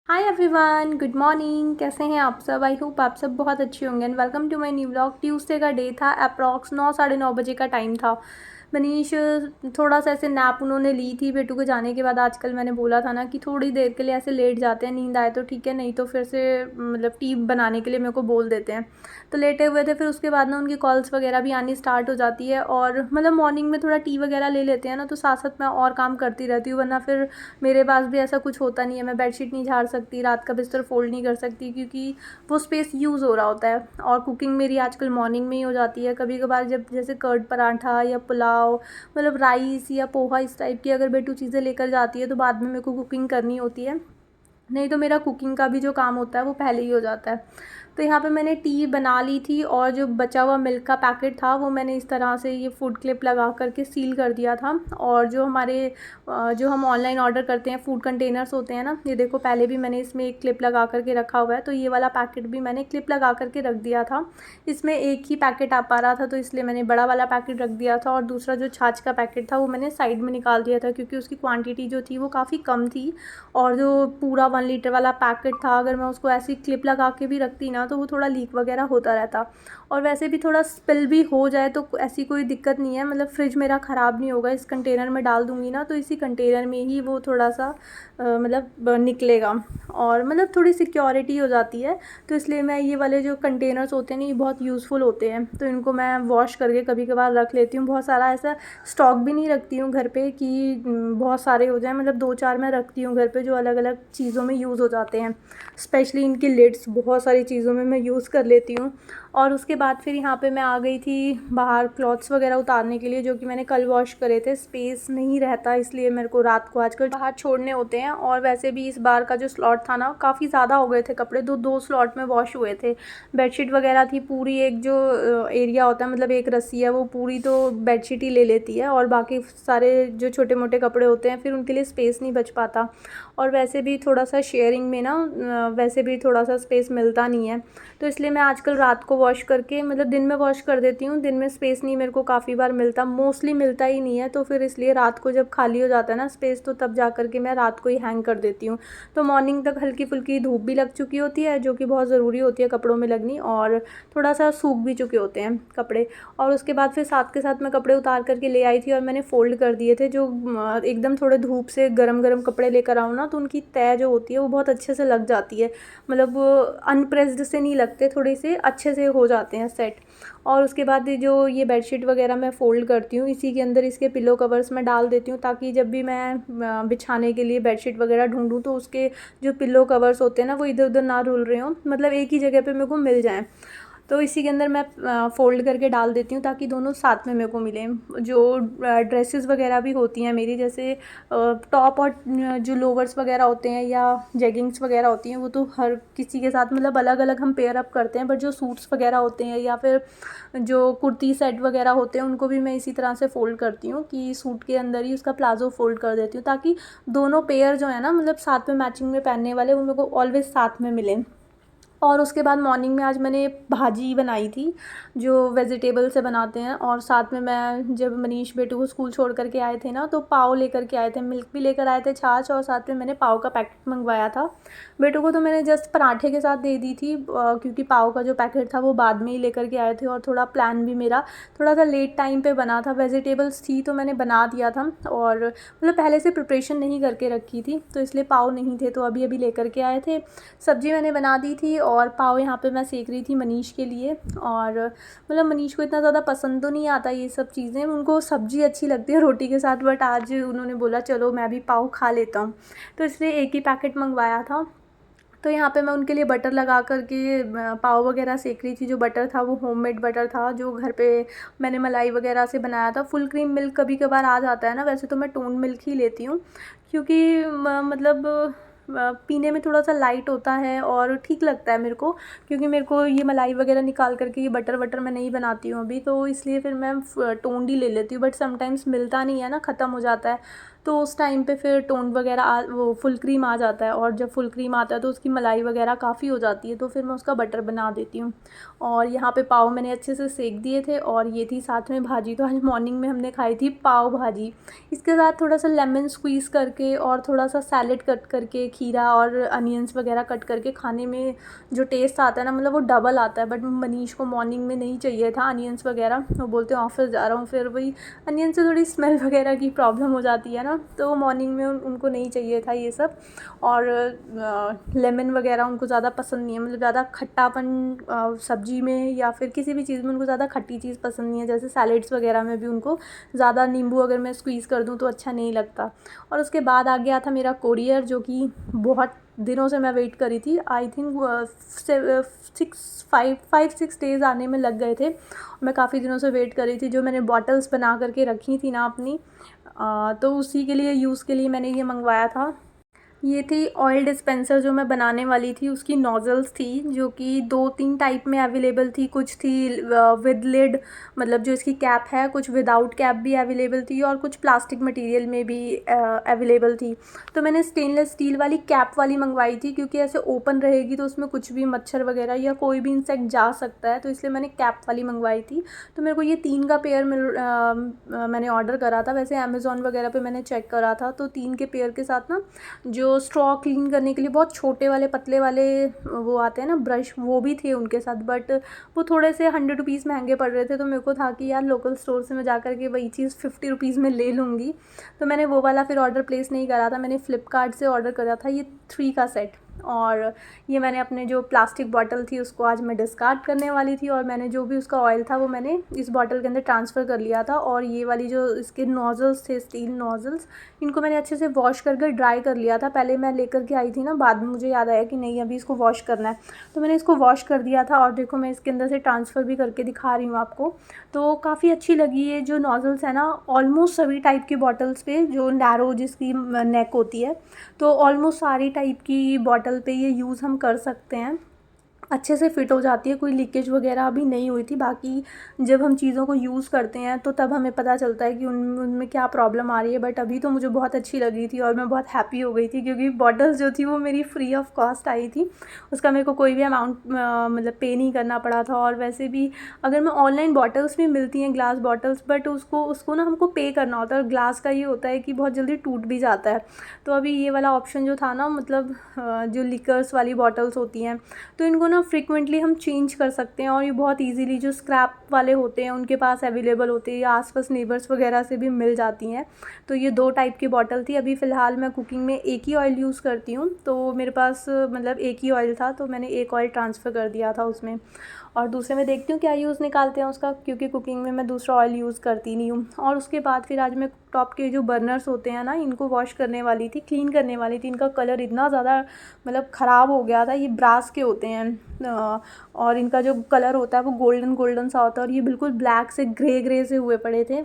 Hi everyone, good morning. कैसे हैं आप सब? आई होप आप सब बहुत अच्छे होंगे and welcome to my new vlog. Tuesday का डे था, अप्रॉक्स 9 साढ़े 9 बजे का टाइम था। मनीष थोड़ा सा ऐसे नैप उन्होंने ली थी बेटू को जाने के बाद। आजकल मैंने बोला था ना कि थोड़ी देर के लिए ऐसे लेट जाते हैं, नींद आए तो ठीक है, नहीं तो फिर से मतलब टी बनाने के लिए मेरे को बोल देते हैं। तो लेटे हुए थे, फिर उसके बाद ना उनकी कॉल्स वगैरह भी आनी स्टार्ट हो जाती है और मतलब मॉर्निंग में थोड़ा टी वगैरह ले लेते हैं ना, तो साथ साथ मैं और काम करती रहती हूँ। वरना फिर मेरे पास भी ऐसा कुछ होता नहीं है, मैं बेडशीट नहीं झाड़ सकती, रात का बिस्तर फोल्ड नहीं कर सकती, क्योंकि वो स्पेस यूज़ हो रहा होता है। और कुकिंग मेरी आजकल मॉर्निंग में ही हो जाती है। कभी कभार जब जैसे कर्ड पराठा या पुलाव, मतलब राइस या पोहा, इस टाइप की अगर बेटू चीज़ें लेकर जाती है तो बाद में मेरे को कुकिंग करनी होती है। नहीं तो मेरा कुकिंग का भी जो काम होता है वो पहले ही हो जाता है। तो यहाँ पे मैंने टी बना ली थी और जो बचा हुआ मिल्क का पैकेट था वो मैंने इस तरह से ये फूड क्लिप लगा करके सील कर दिया था। और जो हमारे जो हम ऑनलाइन ऑर्डर करते हैं फूड कंटेनर्स होते हैं ना, ये देखो पहले भी मैंने इसमें एक क्लिप लगा करके रखा हुआ है, तो ये वाला पैकेट भी मैंने क्लिप लगा करके रख दिया था। इसमें एक ही पैकेट आ पा रहा था तो इसलिए मैंने बड़ा वाला पैकेट रख दिया था, और दूसरा जो छाछ का पैकेट था वो मैंने साइड में निकाल दिया था, क्योंकि उसकी क्वांटिटी जो थी वो काफ़ी कम थी। और जो पूरा 1 लीटर वाला पैकेट था, अगर मैं उसको ऐसी क्लिप लगा के भी रखती ना तो वो थोड़ा लीक वगैरह होता रहता। और वैसे भी थोड़ा स्पिल भी हो जाए तो ऐसी कोई दिक्कत नहीं है, मतलब फ्रिज मेरा ख़राब नहीं होगा। इस कंटेनर में डाल दूँगी ना तो इसी कंटेनर में ही वो थोड़ा सा मतलब निकलेगा, और मतलब थोड़ी सिक्योरिटी हो जाती है। तो इसलिए मैं ये वाले जो कंटेनर्स होते हैं ना, ये बहुत यूज़फुल होते हैं, तो इनको मैं वॉश करके कभी कभार रख लेती हूँ। बहुत सारा ऐसा स्टॉक भी नहीं रखती हूँ घर पे कि बहुत सारे हो जाए, मतलब 2-4 मैं रखती हूँ घर पे जो अलग अलग चीज़ों में यूज़ हो जाते हैं। स्पेशली इनकी लिड्स बहुत सारी चीज़ों में मैं यूज़ कर लेती हूँ। और उसके बाद फिर यहाँ पे मैं आ गई थी बाहर क्लॉथ्स वगैरह उतारने के लिए, जो कि मैंने कल वॉश करे थे। स्पेस नहीं रहता इसलिए मेरे को रात को आजकल बाहर छोड़ने होते हैं। और वैसे भी इस बार का जो स्लॉट था ना, काफ़ी ज़्यादा हो गए थे कपड़े, दो दो स्लॉट में वॉश हुए थे। बेडशीट वगैरह थी पूरी, एक जो एरिया होता है मतलब एक रस्सी है वो पूरी तो बेडशीट ही ले लेती है, और बाकी सारे जो छोटे मोटे कपड़े होते हैं फिर उनके लिए स्पेस नहीं बच पाता। और वैसे भी थोड़ा सा शेयरिंग में ना वैसे भी थोड़ा सा स्पेस मिलता नहीं है, तो इसलिए मैं आजकल रात को वॉश करके मतलब दिन में वॉश कर देती हूँ। दिन में स्पेस नहीं मेरे को काफ़ी बार मिलता, मोस्टली मिलता ही नहीं है, तो फिर इसलिए रात को जब खाली हो जाता है ना स्पेस, तो तब जा कर के मैं रात को ही हैंग कर देती हूँ। तो मॉर्निंग तक हल्की फुल्की धूप भी लग चुकी होती है, जो कि बहुत ज़रूरी होती है कपड़ों में लगनी, और थोड़ा सा सूख भी चुके होते हैं कपड़े। और उसके बाद फिर साथ के साथ मैं कपड़े उतार करके ले आई थी और मैंने फ़ोल्ड कर दिए थे। जो एकदम थोड़े धूप से गरम गरम कपड़े लेकर आऊँ ना, तो उनकी तय जो होती है वो बहुत अच्छे से लग जाती है, मतलब वो अनप्रेस्ड से नहीं लगते, थोड़े से अच्छे से हो जाते हैं सेट। और उसके बाद जो ये बेडशीट वगैरह मैं फ़ोल्ड करती हूँ, इसी के अंदर इसके पिलो कवर्स मैं डाल देती हूँ, ताकि जब भी मैं बिछाने के लिए बेडशीट वगैरह ढूंढूँ तो उसके जो पिलो कवर्स होते हैं ना वो इधर उधर ना रुल रहे हों, मतलब एक ही जगह पे मेरे को मिल जाएँ। तो इसी के अंदर मैं फ़ोल्ड करके डाल देती हूँ, ताकि दोनों साथ में मेरे को मिलें। जो ड्रेसेस वगैरह भी होती हैं मेरी, जैसे टॉप और जो लोवर्स वगैरह होते हैं या जेगिंग्स वगैरह होती हैं, वो तो हर किसी के साथ मतलब अलग अलग हम पेयर अप करते हैं। बट जो सूट्स वगैरह होते हैं या फिर जो कुर्ती सेट वगैरह होते हैं, उनको भी मैं इसी तरह से फ़ोल्ड करती हूँ कि सूट के अंदर ही उसका प्लाज़ो फ़ोल्ड कर देती हूँ, ताकि दोनों पेयर जो है ना मतलब साथ में मैचिंग में पहनने वाले, वो मेरे को ऑलवेज़ साथ में मिलें। और उसके बाद मॉर्निंग में आज मैंने भाजी बनाई थी, जो वेजिटेबल से बनाते हैं। और साथ में मैं जब मनीष बेटू को स्कूल छोड़ करके आए थे ना, तो पाव लेकर के आए थे, मिल्क भी लेकर आए थे, छाछ, और साथ में मैंने पाव का पैकेट मंगवाया था। बेटू को तो मैंने जस्ट पराठे के साथ दे दी थी, क्योंकि पाव का जो पैकेट था वो बाद में ही लेकर के आए थे, और थोड़ा प्लान भी मेरा थोड़ा सा लेट टाइम पे बना था। वेजिटेबल्स थी तो मैंने बना दिया था, और मतलब पहले से प्रिपरेशन नहीं करके रखी थी, तो इसलिए पाव नहीं थे तो अभी अभी लेकर के आए थे। सब्ज़ी मैंने बना दी थी, और पाव यहाँ पे मैं सेक रही थी मनीष के लिए। और मतलब मनीष को इतना ज़्यादा पसंद तो नहीं आता ये सब चीज़ें, उनको सब्ज़ी अच्छी लगती है रोटी के साथ, बट आज उन्होंने बोला चलो मैं भी पाव खा लेता हूँ, तो इसलिए एक ही पैकेट मंगवाया था। तो यहाँ पे मैं उनके लिए बटर लगा कर के पाव वगैरह सेक रही थी। जो बटर था वो होममेड बटर था, जो घर पे मैंने मलाई वगैरह से बनाया था। फुल क्रीम मिल्क कभी कभार आ जाता है ना, वैसे तो मैं टोन मिल्क ही लेती हूँ, क्योंकि मतलब पीने में थोड़ा सा लाइट होता है और ठीक लगता है मेरे को, क्योंकि मेरे को ये मलाई वगैरह निकाल करके ये बटर वटर मैं नहीं बनाती हूँ अभी, तो इसलिए फिर मैं टोन्ड ही ले लेती हूँ। बट समटाइम्स मिलता नहीं है ना, ख़त्म हो जाता है, तो उस टाइम पे फिर टोन वगैरह वो फुल क्रीम आ जाता है, और जब फुल क्रीम आता है तो उसकी मलाई वगैरह काफ़ी हो जाती है, तो फिर मैं उसका बटर बना देती हूँ। और यहाँ पे पाव मैंने अच्छे से सेक दिए थे, और ये थी साथ में भाजी। तो आज मॉर्निंग में हमने खाई थी पाव भाजी। इसके साथ थोड़ा सा लेमन स्क्वीज़ करके और थोड़ा सा सैलेड कट करके, खीरा और अनियंस वगैरह कट करके खाने में जो टेस्ट आता है ना, मतलब वो डबल आता है। बट मनीष को मॉर्निंग में नहीं चाहिए था अनियंस वगैरह, वो बोलते हैं ऑफिस जा रहा हूँ, फिर वही अनियन से थोड़ी स्मेल वगैरह की प्रॉब्लम हो जाती है ना, तो मॉर्निंग में उनको नहीं चाहिए था ये सब। और लेमन वगैरह उनको ज़्यादा पसंद नहीं है, मतलब ज़्यादा खट्टापन सब्जी में या फिर किसी भी चीज़ में उनको ज़्यादा खट्टी चीज़ पसंद नहीं है। जैसे सैलेड्स वगैरह में भी उनको ज़्यादा नींबू अगर मैं स्क्वीज़ कर दूँ तो अच्छा नहीं लगता। और उसके बाद आ गया था मेरा कोरियर, जो कि बहुत दिनों से मैं वेट करी थी। आई थिंक 5-6 डेज़ आने में लग गए थे। मैं काफ़ी दिनों से वेट कर रही थी। जो मैंने बॉटल्स बना करके रखी थी ना अपनी, तो उसी के लिए यूज़ के लिए मैंने ये मंगवाया था। ये थी ऑयल डिस्पेंसर जो मैं बनाने वाली थी, उसकी नोज़ल्स थी, जो कि 2-3 टाइप में अवेलेबल थी। कुछ थी विद लिड, मतलब जो इसकी कैप है, कुछ विदाउट कैप भी अवेलेबल थी, और कुछ प्लास्टिक मटेरियल में भी अवेलेबल थी। तो मैंने स्टेनलेस स्टील वाली कैप वाली मंगवाई थी, क्योंकि ऐसे ओपन रहेगी तो उसमें कुछ भी मच्छर वगैरह या कोई भी इंसेक्ट जा सकता है, तो इसलिए मैंने कैप वाली मंगवाई थी। तो मेरे को ये 3 का पेयर मैंने ऑर्डर करा था। वैसे अमेज़ॉन वगैरह पे मैंने चेक करा था, तो 3 के पेयर के साथ ना जो स्ट्रॉ क्लीन करने के लिए बहुत छोटे वाले पतले वाले वो आते हैं ना ब्रश, वो भी थे उनके साथ। बट वो थोड़े से 100 रुपीज़ महंगे पड़ रहे थे, तो मेरे को था कि यार लोकल स्टोर से मैं जा कर के वही चीज़ 50 रुपीज़ में ले लूँगी। तो मैंने वो वाला फिर ऑर्डर प्लेस नहीं करा था, मैंने फ़्लिपकार्ट से ऑर्डर करा था ये 3 का सेट। और ये मैंने अपने जो प्लास्टिक बॉटल थी उसको आज मैं डिस्कार्ड करने वाली थी, और मैंने जो भी उसका ऑयल था वो मैंने इस बॉटल के अंदर ट्रांसफ़र कर लिया था। और ये वाली जो इसके नोज़ल्स थे, स्टील नोज़ल्स, इनको मैंने अच्छे से वॉश करके ड्राई कर लिया था। पहले मैं लेकर के आई थी ना, बाद में मुझे याद आया कि नहीं अभी इसको वॉश करना है, तो मैंने इसको वॉश कर दिया था। और देखो मैं इसके अंदर से ट्रांसफ़र भी करके दिखा रही हूँ आपको। तो काफ़ी अच्छी लगी ये जो नोज़ल्स है ना, ऑलमोस्ट सभी टाइप की बॉटल्स पे, जो नैरो जिसकी नेक होती है, तो ऑलमोस्ट सारी टाइप की बॉटल पे ये यूज़ हम कर सकते हैं। अच्छे से फ़िट हो जाती है, कोई लीकेज वगैरह अभी नहीं हुई थी। बाकी जब हम चीज़ों को यूज़ करते हैं तो तब हमें पता चलता है कि उनमें क्या प्रॉब्लम आ रही है। बट अभी तो मुझे बहुत अच्छी लगी थी और मैं बहुत हैप्पी हो गई थी, क्योंकि बॉटल्स जो थी वो मेरी फ्री ऑफ कॉस्ट आई थी। उसका मेरे को कोई भी अमाउंट मतलब पे नहीं करना पड़ा था। और वैसे भी अगर मैं ऑनलाइन बॉटल्स भी मिलती हैं, ग्लास बॉटल्स, बट उसको ना हमको पे करना होता है। और ग्लास का ये होता है कि बहुत जल्दी टूट भी जाता है। तो अभी ये वाला ऑप्शन जो था ना, मतलब जो लिकर्स वाली बॉटल्स होती हैं, तो इनको ना फ्रिक्वेंटली हम चेंज कर सकते हैं। और ये बहुत इजीली जो स्क्रैप वाले होते हैं उनके पास अवेलेबल होते हैं, या आसपास नेबर्स वगैरह से भी मिल जाती हैं। तो ये 2 टाइप की बॉटल थी। अभी फ़िलहाल मैं कुकिंग में एक ही ऑयल यूज़ करती हूँ, तो मेरे पास मतलब एक ही ऑयल था, तो मैंने एक ऑयल ट्रांसफ़र कर दिया था उसमें। और दूसरे में देखती हूँ क्या यूज़ निकालते हैं उसका, क्योंकि कुकिंग में मैं दूसरा ऑयल यूज़ करती नहीं हूँ। और उसके बाद फिर आज मैं टॉप के जो बर्नर्स होते हैं ना, इनको वॉश करने वाली थी, क्लीन करने वाली थी। इनका कलर इतना ज़्यादा मतलब ख़राब हो गया था। ये ब्रास के होते हैं, और इनका जो कलर होता है वो गोल्डन गोल्डन सा होता है, और ये बिल्कुल ब्लैक से ग्रे ग्रे से हुए पड़े थे।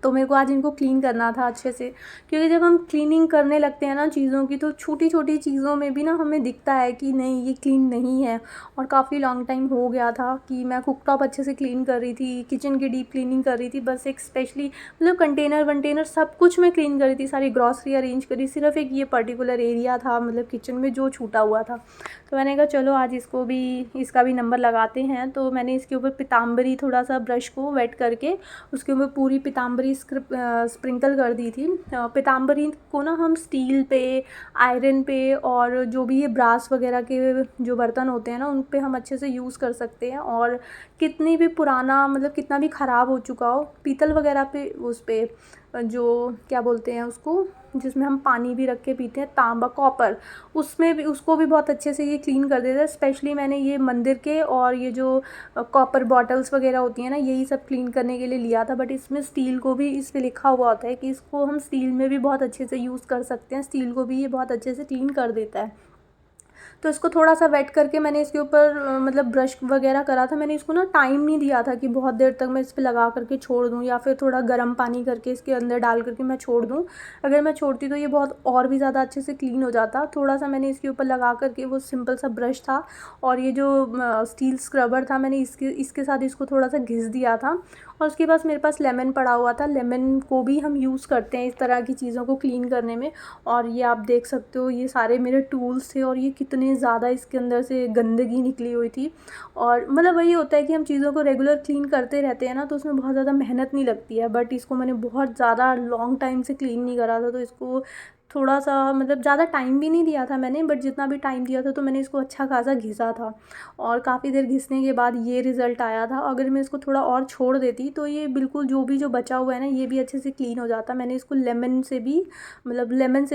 तो मेरे को आज इनको क्लीन करना था अच्छे से, क्योंकि जब हम क्लीनिंग करने लगते हैं ना चीज़ों की, तो छोटी छोटी चीज़ों में भी ना हमें दिखता है कि नहीं ये क्लीन नहीं है। और काफ़ी लॉन्ग टाइम हो गया था कि मैं कुकटॉप अच्छे से क्लीन कर रही थी, किचन की डीप क्लीनिंग कर रही थी, बस एक स्पेशली मतलब कंटेनर वंटेनर सब कुछ मैं क्लीन कर रही थी, सारी ग्रॉसरी अरेंज करी। सिर्फ एक ये पर्टिकुलर एरिया था मतलब किचन में जो छूटा हुआ था। तो मैंने कहा चलो आज इसका भी नंबर लगाते हैं। तो मैंने इसके ऊपर पीताम्बरी थोड़ा सा ब्रश को वेट करके उसके ऊपर पूरी पीताम्बरी स्प्रिंकल कर दी थी। पीताम्बरी को ना हम स्टील पे, आयरन पे, और जो भी ये ब्रास वगैरह के जो बर्तन होते हैं ना, उन पे हम अच्छे से यूज़ कर सकते हैं। और कितनी भी पुराना मतलब कितना भी ख़राब हो चुका हो, पीतल वगैरह पे, उस पे जो क्या बोलते हैं उसको, जिसमें हम पानी भी रख के पीते हैं, तांबा, कॉपर, उसमें भी उसको भी बहुत अच्छे से ये क्लीन कर देता है। स्पेशली मैंने ये मंदिर के और ये जो कॉपर बॉटल्स वगैरह होती हैं ना, यही सब क्लीन करने के लिए लिया था। बट इसमें स्टील को भी इस पे लिखा हुआ होता है कि इसको हम स्टील में भी बहुत अच्छे से यूज़ कर सकते हैं, स्टील को भी ये बहुत अच्छे से क्लीन कर देता है। तो इसको थोड़ा सा वेट करके मैंने इसके ऊपर मतलब ब्रश वगैरह करा था। मैंने इसको ना टाइम नहीं दिया था कि बहुत देर तक मैं इस पर लगा करके छोड़ दूँ, या फिर थोड़ा गर्म पानी करके इसके अंदर डाल करके मैं छोड़ दूँ। अगर मैं छोड़ती तो ये बहुत और भी ज़्यादा अच्छे से क्लीन हो जाता। थोड़ा सा मैंने इसके ऊपर लगा करके, वो सिंपल सा ब्रश था और ये जो स्टील स्क्रबर था, मैंने इसके साथ इसको थोड़ा सा घिस दिया था। और उसके बाद मेरे पास लेमन पड़ा हुआ था। लेमन को भी हम यूज़ करते हैं इस तरह की चीज़ों को क्लीन करने में। और ये आप देख सकते हो ये सारे मेरे टूल्स थे और ये कितने ज़्यादा इसके अंदर से गंदगी निकली हुई थी। और मतलब वही होता है कि हम चीज़ों को रेगुलर क्लीन करते रहते हैं ना, तो उसमें बहुत ज़्यादा मेहनत नहीं लगती है। बट इसको मैंने बहुत ज़्यादा लॉन्ग टाइम से क्लीन नहीं करा था, तो इसको थोड़ा सा मतलब ज़्यादा टाइम भी नहीं दिया था मैंने, बट जितना भी टाइम दिया था तो मैंने इसको अच्छा खासा घिसा था। और काफ़ी देर घिसने के बाद ये रिज़ल्ट आया था। अगर मैं इसको थोड़ा और छोड़ देती तो ये बिल्कुल जो बचा हुआ है ना, ये भी अच्छे से क्लीन हो जाता। मैंने इसको लेमन से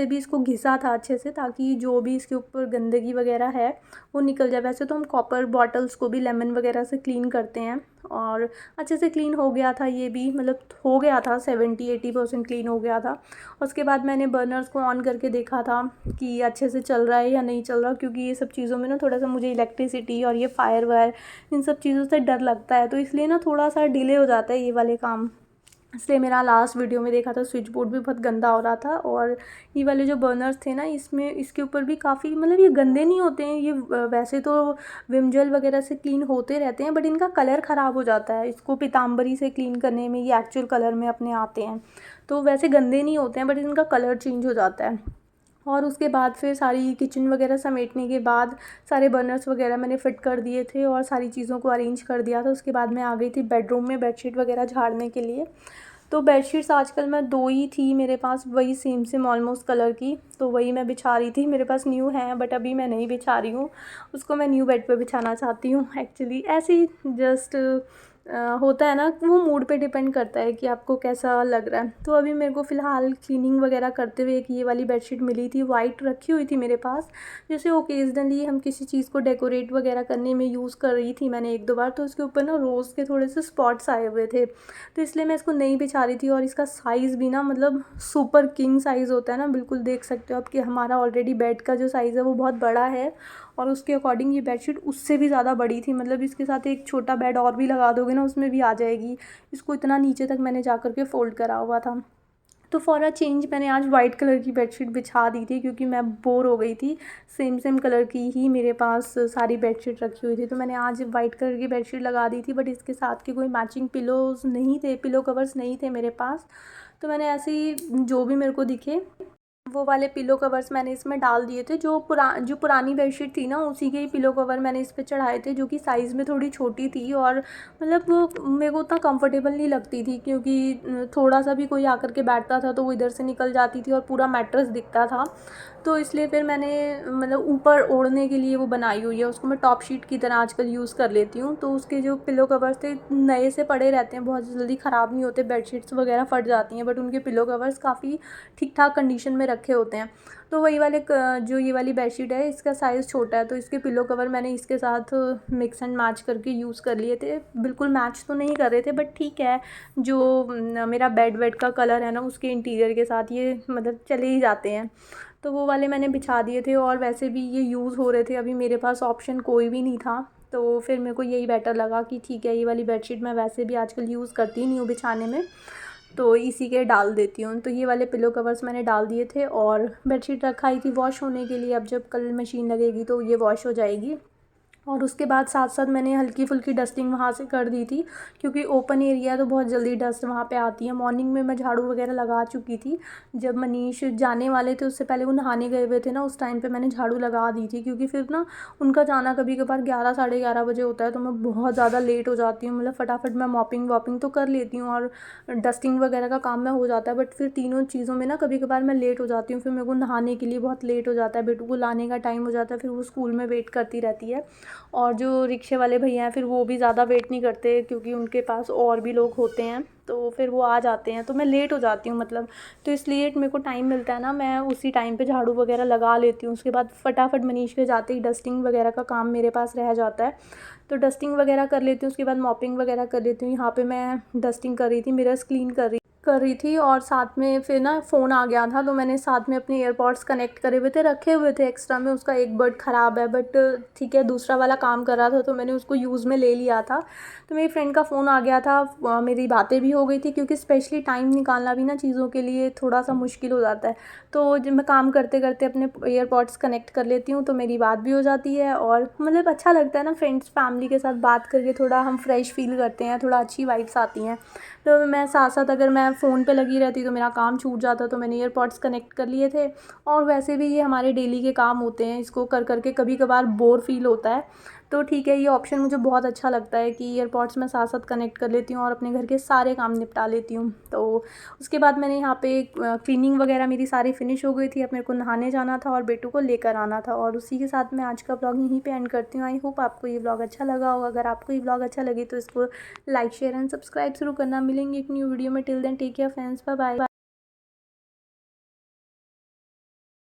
भी इसको घिसा था अच्छे से, ताकि जो भी इसके ऊपर गंदगी वगैरह है वो निकल जाए। वैसे तो हम कॉपर बॉटल्स को भी लेमन वगैरह से क्लीन करते हैं और अच्छे से क्लीन हो गया था ये भी, मतलब हो गया था 70-80% क्लीन हो गया था। उसके बाद मैंने बर्नर्स को ऑन करके देखा था कि अच्छे से चल रहा है या नहीं चल रहा, क्योंकि ये सब चीज़ों में ना थोड़ा सा मुझे इलेक्ट्रिसिटी और ये फायर वायर इन सब चीज़ों से डर लगता है, तो इसलिए ना थोड़ा सा डिले हो जाता है ये वाले काम। इसलिए मेरा लास्ट वीडियो में देखा था स्विच बोर्ड भी बहुत गंदा हो रहा था। और ये वाले जो बर्नर्स थे ना, इसमें इसके ऊपर भी काफ़ी मतलब ये गंदे नहीं होते हैं, ये वैसे तो विम जेल वगैरह से क्लीन होते रहते हैं, बट इनका कलर ख़राब हो जाता है। इसको पीताम्बरी से क्लीन करने में ये एक्चुअल कलर में अपने आते हैं, तो वैसे गंदे नहीं होते हैं, बट इनका कलर चेंज हो जाता है। और उसके बाद फिर सारी किचन वगैरह समेटने के बाद सारे बर्नर्स वगैरह मैंने फ़िट कर दिए थे और सारी चीज़ों को अरेंज कर दिया था। उसके बाद मैं आ गई थी बेडरूम में बेडशीट वगैरह झाड़ने के लिए। तो बेडशीट्स आजकल मैं 2 ही थी मेरे पास, वही सेम सेम ऑलमोस्ट कलर की, तो वही मैं बिछा रही थी। मेरे पास न्यू है बट अभी मैं नहीं बिछा रही हूँ, उसको मैं न्यू बेड पे बिछाना चाहती हूँ एक्चुअली। ऐसे ही जस्ट होता है ना, वो मूड पे डिपेंड करता है कि आपको कैसा लग रहा है। तो अभी मेरे को फ़िलहाल क्लीनिंग वगैरह करते हुए एक ये वाली बेडशीट मिली थी, वाइट रखी हुई थी मेरे पास, जैसे ओकेजनली हम किसी चीज़ को डेकोरेट वगैरह करने में यूज़ कर रही थी मैंने 1-2 बार, तो उसके ऊपर ना रोज़ के थोड़े से स्पॉट्स आए हुए थे, तो इसलिए मैं इसको नहीं बिछा रही थी। और इसका साइज़ भी ना मतलब सुपर किंग साइज़ होता है ना, बिल्कुल देख सकते हो आप कि हमारा ऑलरेडी बेड का जो साइज़ है वो बहुत बड़ा है, और उसके अकॉर्डिंग ये बेडशीट उससे भी ज़्यादा बड़ी थी। मतलब इसके साथ एक छोटा बेड और भी लगा दोगे ना, उसमें भी आ जाएगी। इसको इतना नीचे तक मैंने जा कर के फ़ोल्ड करा हुआ था। तो फॉर अ चेंज मैंने आज वाइट कलर की बेडशीट बिछा दी थी, क्योंकि मैं बोर हो गई थी। सेम सेम कलर की ही मेरे पास सारी बेडशीट रखी हुई थी, तो मैंने आज वाइट कलर की बेडशीट लगा दी थी। बट इसके साथ के कोई मैचिंग पिलोज़ नहीं थे, पिलो कवर्स नहीं थे मेरे पास, तो मैंने ऐसे ही जो भी मेरे को दिखे वो वाले पिलो कवर्स मैंने इसमें डाल दिए थे। जो पुरानी बेडशीट थी ना, उसी के ही पिलो कवर मैंने इस पे चढ़ाए थे, जो कि साइज़ में थोड़ी छोटी थी और मतलब वो मेरे को उतना कंफर्टेबल नहीं लगती थी, क्योंकि थोड़ा सा भी कोई आकर के बैठता था तो वो इधर से निकल जाती थी और पूरा मैट्रेस दिखता था। तो इसलिए फिर मैंने मतलब ऊपर ओढ़ने के लिए वो बनाई हुई है, उसको मैं टॉप शीट की तरह आजकल यूज़ कर लेती हूँ। तो उसके जो पिलो कवर्स थे नए से पड़े रहते हैं, बहुत जल्दी ख़राब नहीं होते, बेडशीट्स वगैरह फट जाती हैं, बट उनके पिलो कवर्स काफ़ी ठीक ठाक कंडीशन में रखे होते हैं। तो वही वाले जो ये वाली बेडशीट है, इसका साइज़ छोटा है, तो इसके पिलो कवर मैंने इसके साथ मिक्स एंड मैच करके यूज़ कर लिए थे। बिल्कुल मैच तो नहीं कर रहे थे, बट ठीक है, जो मेरा बेड का कलर है ना, उसके इंटीरियर के साथ ये मतलब चले ही जाते हैं। तो वो वाले मैंने बिछा दिए थे, और वैसे भी ये यूज़ हो रहे थे, अभी मेरे पास ऑप्शन कोई भी नहीं था, तो फिर मेरे को यही बेटर लगा कि ठीक है, ये वाली बेडशीट मैं वैसे भी आजकल यूज़ करती नहीं हूँ बिछाने में, तो इसी के डाल देती हूँ। तो ये वाले पिलो कवर्स मैंने डाल दिए थे, और बेडशीट रखाई थी वॉश होने के लिए। अब जब कल मशीन लगेगी तो ये वॉश हो जाएगी। और उसके बाद साथ साथ मैंने हल्की फुल्की डस्टिंग वहाँ से कर दी थी, क्योंकि ओपन एरिया है तो बहुत जल्दी डस्ट वहाँ पे आती है। मॉर्निंग में मैं झाड़ू वगैरह लगा चुकी थी, जब मनीष जाने वाले थे उससे पहले वो नहाने गए हुए थे ना, उस टाइम पे मैंने झाड़ू लगा दी थी, क्योंकि फिर ना उनका जाना कभी कभार 11 साढ़े 11 बजे होता है, तो मैं बहुत ज़्यादा लेट हो जाती हूँ। मतलब फटाफट मैं मॉपिंग वॉपिंग तो कर लेती हूँ और डस्टिंग वगैरह का काम में हो जाता है, बट फिर तीनों चीज़ों में ना कभी कभार मैं लेट हो जाती हूँ। फिर मेरे को नहाने के लिए बहुत लेट हो जाता है, बेटू को लाने का टाइम हो जाता है, फिर वो स्कूल में वेट करती रहती है। और जो रिक्शे वाले भैया हैं फिर वो भी ज़्यादा वेट नहीं करते, क्योंकि उनके पास और भी लोग होते हैं, तो फिर वो आ जाते हैं, तो मैं लेट हो जाती हूँ मतलब। तो इसलिए मेरे को टाइम मिलता है ना, मैं उसी टाइम पे झाड़ू वगैरह लगा लेती हूँ। उसके बाद फटाफट मनीष के जाते ही डस्टिंग वगैरह का काम मेरे पास रह जाता है, तो डस्टिंग वगैरह कर लेती हूँ। उसके बाद मॉपिंग वगैरह कर लेती हूँ। यहाँ पे मैं डस्टिंग कर रही थी, मिरर्स क्लीन कर रही कर रही थी और साथ में फिर ना फ़ोन आ गया था, तो मैंने साथ में अपने एयरपॉड्स कनेक्ट करे हुए थे, रखे हुए थे एक्स्ट्रा में। उसका एक बड ख़राब है, बट ठीक है, दूसरा वाला काम कर रहा था तो मैंने उसको यूज़ में ले लिया था। तो मेरी फ्रेंड का फ़ोन आ गया था, मेरी बातें भी हो गई थी, क्योंकि स्पेशली टाइम निकालना भी ना चीज़ों के लिए थोड़ा सा मुश्किल हो जाता है। तो जब मैं काम करते करते अपने एयरपॉड्स कनेक्ट कर लेती हूँ तो मेरी बात भी हो जाती है, और मतलब अच्छा लगता है ना फ्रेंड्स फैमिली के साथ बात करके, थोड़ा हम फ्रेश फील करते हैं, थोड़ा अच्छी वाइब्स आती हैं। तो मैं साथ साथ अगर मैं फ़ोन पे लगी रहती तो मेरा काम छूट जाता, तो मैंने ईयरपॉड्स कनेक्ट कर लिए थे। और वैसे भी ये हमारे डेली के काम होते हैं, इसको कर कर के कभी कभार बोर फील होता है, तो ठीक है, ये ऑप्शन मुझे बहुत अच्छा लगता है कि ईयरपॉड्स मैं साथ साथ कनेक्ट कर लेती हूँ और अपने घर के सारे काम निपटा लेती हूँ। तो उसके बाद मैंने यहाँ पे क्लीनिंग वगैरह मेरी सारी फिनिश हो गई थी। अब मेरे को नहाने जाना था और बेटू को लेकर आना था, और उसी के साथ मैं आज का ब्लॉग यहीं पे एंड करती हूँ। आई होप आपको ये ब्लॉग अच्छा लगा होगा। अगर आपको ये ब्लॉग अच्छा लगे तो इसको लाइक शेयर एंड सब्सक्राइब ज़रूर करना। मिलेंगे एक न्यू वीडियो में। Till then take care friends, bye bye.